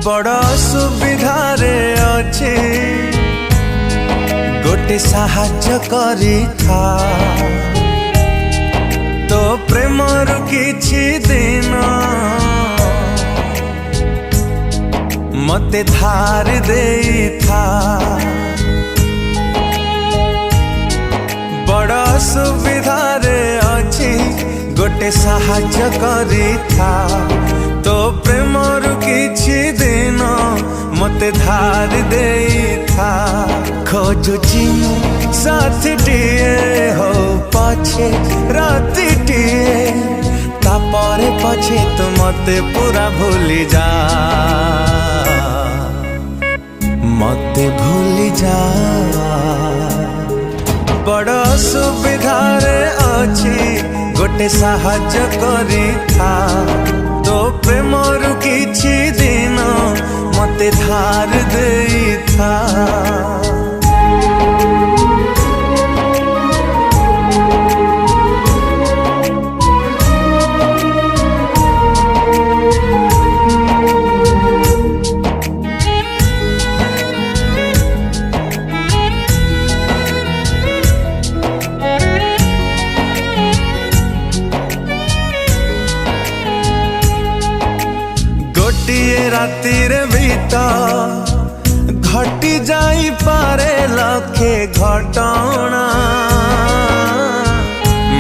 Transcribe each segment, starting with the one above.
बड़ सुविधा रे अच्छे गोटे साहाଯ୍य करी था तो प्रेमर किछि दिन मते धार देई था। बड़ सुविधा रे अच्छी गोटे साहाଯ୍य करी था तो प्रेमर किछि दिन मते धार देई था। खोजुची साथ टिए हो पछे राति टिए तापरे पछे तू मते पूरा भूली जा मते भूली जा। बड़ सुविधा रे अच्छी गोटे साहाଯ୍य करी था तो प्रेमर किछि दिन मते धार देई था। गोटिए रातिर भीतर घटी जाई पारे लखे घटना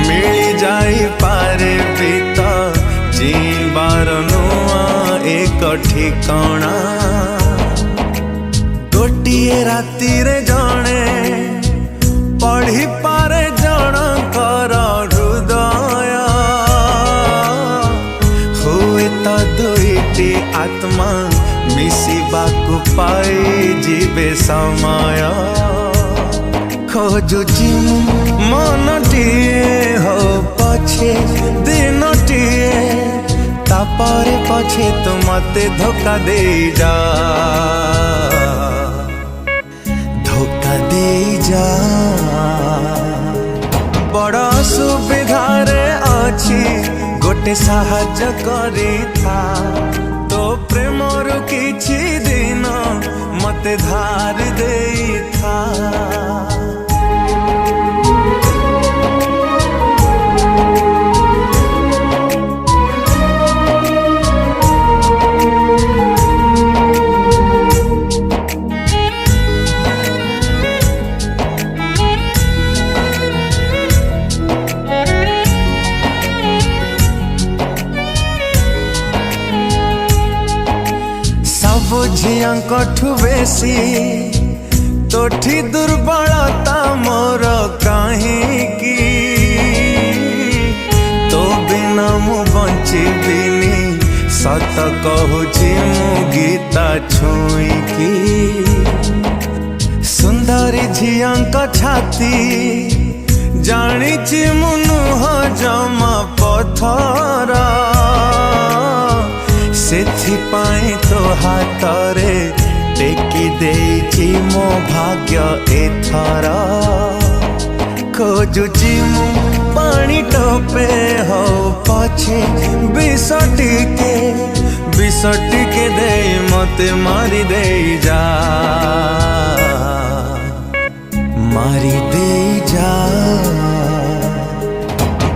मिली जाई पारे भीतर जीवार नुआ एक ठिकाना। गोटिए रातिर जणे पढ़ी पारे जनकर हृदय हुए तो दुईटी आत्मा मिसिबाकु पाई जीवे समय। खोजुची मनटिए हो पछे दिनटिए तापरे पछे तू मते धोखा दे जा धोखा दे जा। बड़ सुविधा रे अच्छी गोटे साहाଯ୍य करी था तो प्रेमर किछि दिन मते धार देई था। झियाठू बेसी तोठी दुर्बलता मोर कहीं तो बिना मु बंचिबिनी सत कहूची मु गीता छुईकी। सुंदरी झियांक छाती जानिची मु नुह जमा पथर सेथिपाई तो हाथरे टेकी देइछि मो भाग्य एथर। खोजुची मु पानी टोपे हो पछे बिसटिके दे मते मारी दे जा मारी दे जा।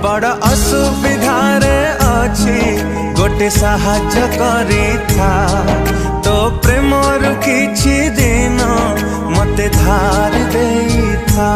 बड़ असुविधा रे अच्छी गोटे साहाଯ୍य करी था तो प्रेमर किछि दिन मते धार देई था।